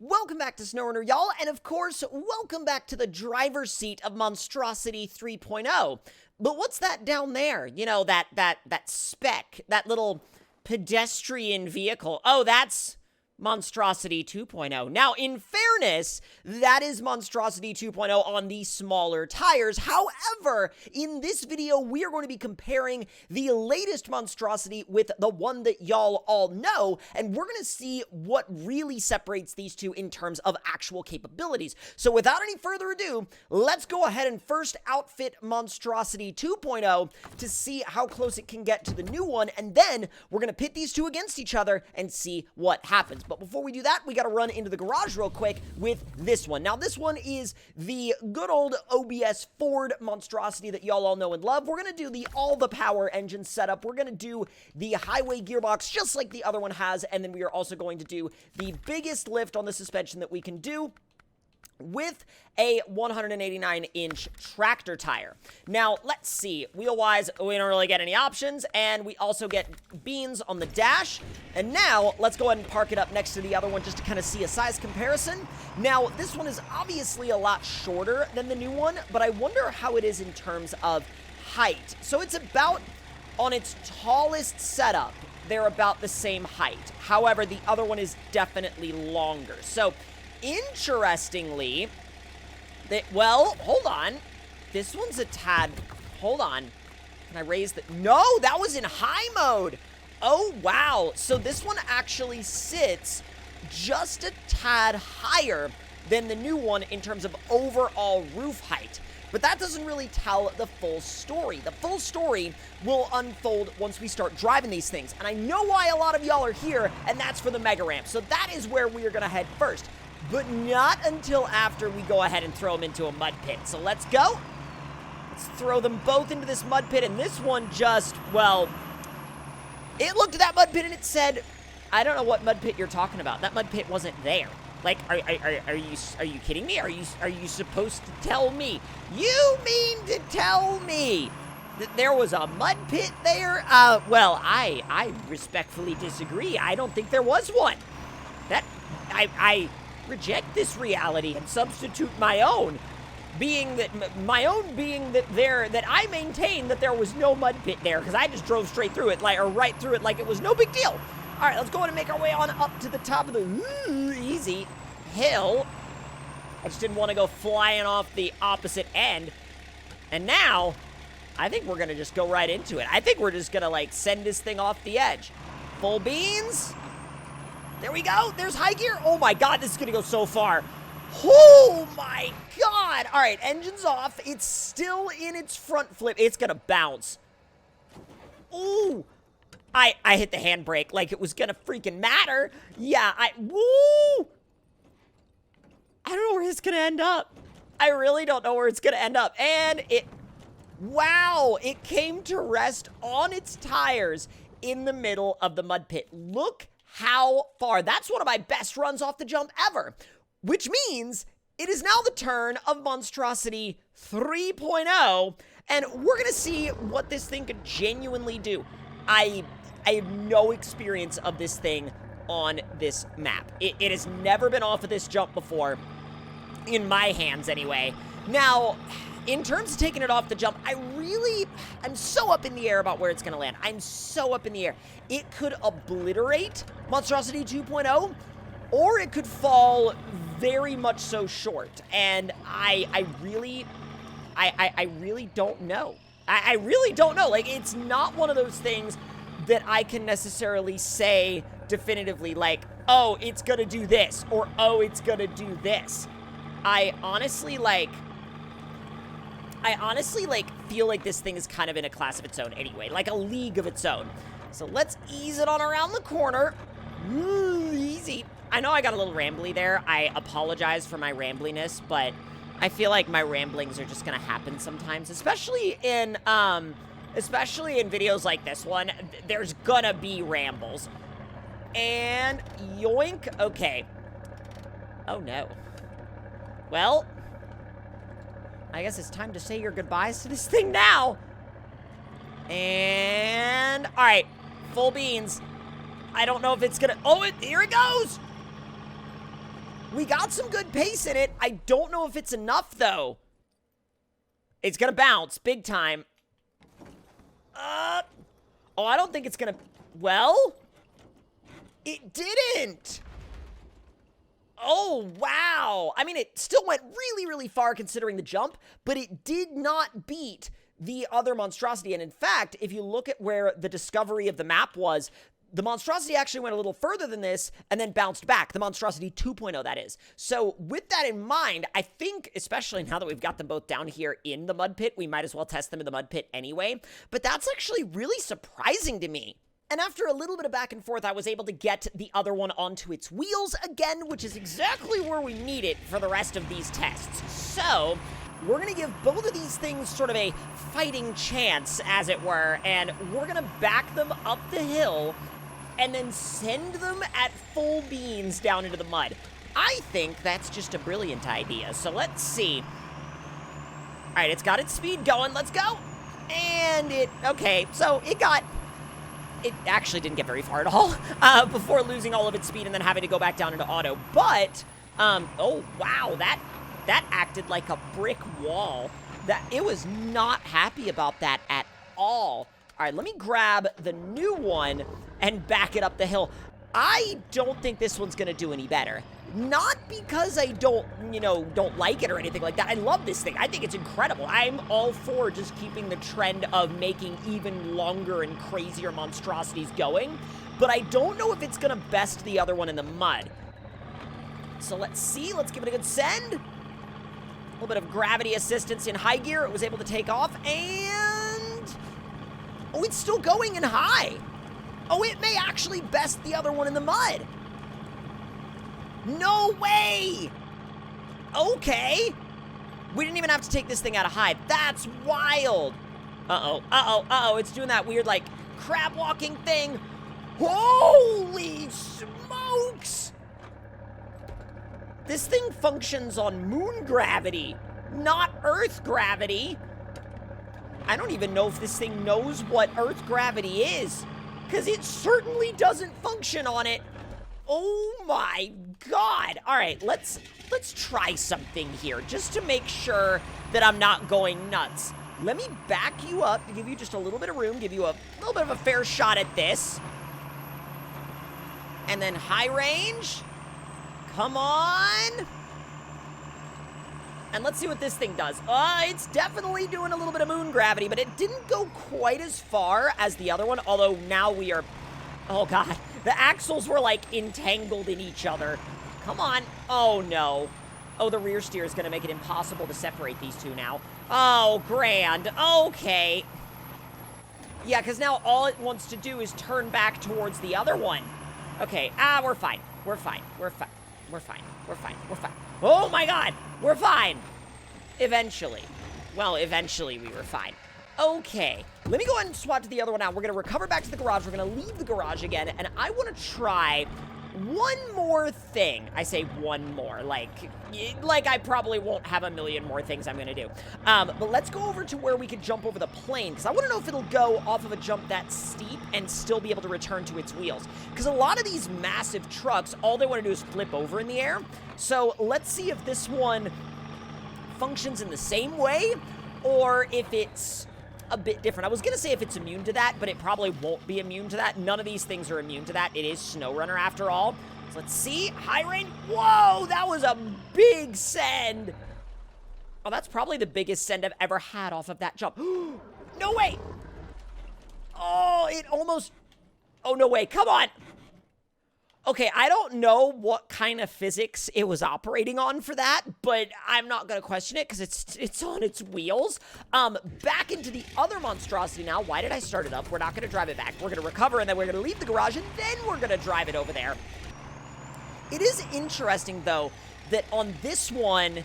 Welcome back to SnowRunner, y'all, and of course, welcome back to the driver's seat of Monstrosity 3.0. But what's that down there? You know, that speck, that little pedestrian vehicle. Oh, that's Monstrosity 2.0. Now, in fairness, that is Monstrosity 2.0 on the smaller tires. However, in this video, we are going to be comparing the latest Monstrosity with the one that y'all all know, and we're going to see what really separates these two in terms of actual capabilities. So without any further ado, let's go ahead and first outfit Monstrosity 2.0 to see how close it can get to the new one, and then we're going to pit these two against each other and see what happens. But before we do that, we got to run into the garage real quick with this one. Now, this one is the good old OBS Ford Monstrosity that y'all all know and love. We're going to do all the power engine setup. We're going to do the highway gearbox just like the other one has, and then we are also going to do the biggest lift on the suspension that we can do with a 189-inch tractor tire. Now, let's see. Wheel-wise, we don't really get any options, and we also get beans on the dash. And now, let's go ahead and park it up next to the other one just to kind of see a size comparison. Now, this one is obviously a lot shorter than the new one, but I wonder how it is in terms of height. So it's about, on its tallest setup, they're about the same height. However, the other one is definitely longer. So interestingly, well, hold on. This one's a tad, hold on. Can I raise the, no, that was in high mode. Oh, wow. So this one actually sits just a tad higher than the new one in terms of overall roof height. But that doesn't really tell the full story. The full story will unfold once we start driving these things. And I know why a lot of y'all are here, and that's for the mega ramp. So that is where we are gonna head first. But not until after we go ahead and throw them into a mud pit. So let's go. Let's throw them both into this mud pit. And this one just, well, it looked at that mud pit and it said, I don't know what mud pit you're talking about. That mud pit wasn't there. Like, are you kidding me? Are you supposed to tell me? You mean to tell me that there was a mud pit there? Well, I respectfully disagree. I don't think there was one. I reject this reality and substitute my own, being that I maintain that there was no mud pit there because I just drove straight through it, right through it, like it was no big deal. All right, let's go ahead and make our way on up to the top of the easy hill. I just didn't want to go flying off the opposite end. And now, I think we're gonna just go right into it. I think we're just gonna send this thing off the edge. Full beans. There we go. There's high gear. Oh my God, this is gonna go so far. Oh my God. All right, engine's off. It's still in its front flip. It's gonna bounce. Ooh. I hit the handbrake like it was gonna freaking matter. Yeah, woo. I don't know where it's gonna end up. I really don't know where it's gonna end up. And wow, it came to rest on its tires in the middle of the mud pit. Look how far. That's one of my best runs off the jump ever, which means it is now the turn of Monstrosity 3.0, and we're gonna see what this thing could genuinely do. I have no experience of this thing on this map. It has never been off of this jump before, in my hands anyway. Now, in terms of taking it off the jump, I'm so up in the air about where it's gonna land. I'm so up in the air. It could obliterate Monstrosity 2.0, or it could fall very much so short. And I really don't know. I really don't know. Like, it's not one of those things that I can necessarily say definitively, like, oh, it's gonna do this, or oh, it's gonna do this. I honestly feel like this thing is kind of in a class of its own anyway, like a league of its own. So let's ease it on around the corner. Ooh, easy. I know I got a little rambly there. I apologize for my rambliness, but I feel like my ramblings are just gonna happen sometimes, especially in videos like this one. There's gonna be rambles. And yoink. Okay. Oh no. Well, I guess it's time to say your goodbyes to this thing now. And, all right, full beans. I don't know if it's gonna, oh, here it goes. We got some good pace in it. I don't know if it's enough, though. It's gonna bounce big time. Oh, I don't think it's gonna... Well, it didn't. Oh, wow. I mean, it still went really, really far considering the jump, but it did not beat the other monstrosity. And in fact, if you look at where the discovery of the map was, the monstrosity actually went a little further than this and then bounced back. The Monstrosity 2.0, that is. So with that in mind, I think, especially now that we've got them both down here in the mud pit, we might as well test them in the mud pit anyway. But that's actually really surprising to me. And after a little bit of back and forth, I was able to get the other one onto its wheels again, which is exactly where we need it for the rest of these tests. So we're going to give both of these things sort of a fighting chance, as it were, and we're going to back them up the hill and then send them at full beans down into the mud. I think that's just a brilliant idea. So let's see. All right, it's got its speed going. Let's go. And okay, so it actually didn't get very far at all before losing all of its speed and then having to go back down into auto. But, oh, wow, that acted like a brick wall. It was not happy about that at all. All right, let me grab the new one and back it up the hill. I don't think this one's gonna do any better. Not because I don't like it or anything like that. I love this thing. I think it's incredible. I'm all for just keeping the trend of making even longer and crazier monstrosities going, but I don't know if it's gonna best the other one in the mud. So let's see, let's give it a good send. A little bit of gravity assistance in high gear. It was able to take off, and oh, it's still going in high. Oh, it may actually best the other one in the mud. No way! Okay. We didn't even have to take this thing out of high. That's wild. Uh-oh. It's doing that weird, like, crab walking thing. Holy smokes! This thing functions on moon gravity, not Earth gravity. I don't even know if this thing knows what Earth gravity is, because it certainly doesn't function on it. Oh my god. All right, let's try something here just to make sure that I'm not going nuts. Let me back you up to give you just a little bit of room, give you a little bit of a fair shot at this. And then high range. Come on. And let's see what this thing does. It's definitely doing a little bit of moon gravity, but it didn't go quite as far as the other one, although now we are... Oh, God. The axles were, like, entangled in each other. Come on. Oh, no. Oh, the rear steer is going to make it impossible to separate these two now. Oh, grand. Okay. Yeah, because now all it wants to do is turn back towards the other one. Okay. We're fine. We're fine. We're fine. We're fine. We're fine. We're fine. Oh, my God. We're fine. Eventually. Well, eventually we were fine. Okay. Let me go ahead and swap to the other one now. We're going to recover back to the garage. We're going to leave the garage again, and I want to try one more thing. I say one more, like I probably won't have a million more things I'm going to do. But let's go over to where we could jump over the plane, because I want to know if it'll go off of a jump that steep and still be able to return to its wheels. Because a lot of these massive trucks, all they want to do is flip over in the air. So let's see if this one functions in the same way, or if it's a bit different. I was going to say if it's immune to that, but it probably won't be immune to that. None of these things are immune to that. It is SnowRunner after all. So let's see. High range. Whoa, that was a big send. Oh, that's probably the biggest send I've ever had off of that jump. No way. Oh, it almost... Oh, no way. Come on. Okay, I don't know what kind of physics it was operating on for that, but I'm not going to question it because it's on its wheels. Back into the other monstrosity now. Why did I start it up? We're not going to drive it back. We're going to recover, and then we're going to leave the garage, and then we're going to drive it over there. It is interesting, though, that on this one,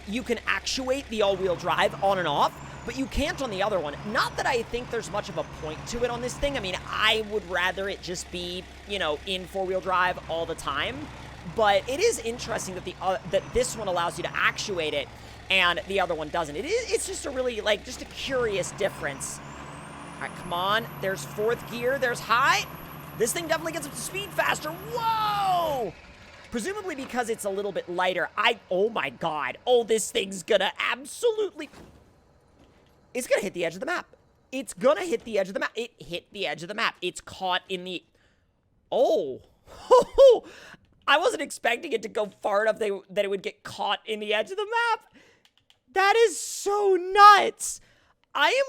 you can actuate the all-wheel drive on and off, but you can't on the other one. Not that I think there's much of a point to it on this thing. I mean, I would rather it just be, you know, in four-wheel drive all the time. But it is interesting that that this one allows you to actuate it and the other one doesn't. It's just a really, like, just a curious difference. All right, come on. There's fourth gear. There's high. This thing definitely gets up to speed faster. Whoa! presumably because it's a little bit lighter. Oh my god. Oh, this thing's gonna absolutely... It's gonna hit the edge of the map. It's gonna hit the edge of the map. It hit the edge of the map. It's caught in the... Oh. I wasn't expecting it to go far enough that it would get caught in the edge of the map. That is so nuts. I'm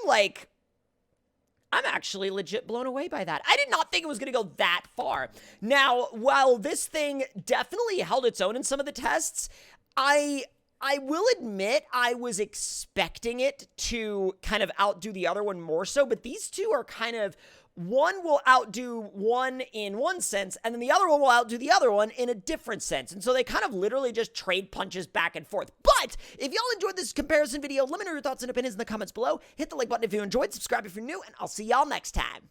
actually legit blown away by that. I did not think it was going to go that far. Now, while this thing definitely held its own in some of the tests, I will admit I was expecting it to kind of outdo the other one more so, but these two are kind of... One will outdo one in one sense, and then the other one will outdo the other one in a different sense. And so they kind of literally just trade punches back and forth. But if y'all enjoyed this comparison video, let me know your thoughts and opinions in the comments below. Hit the like button if you enjoyed, subscribe if you're new, and I'll see y'all next time.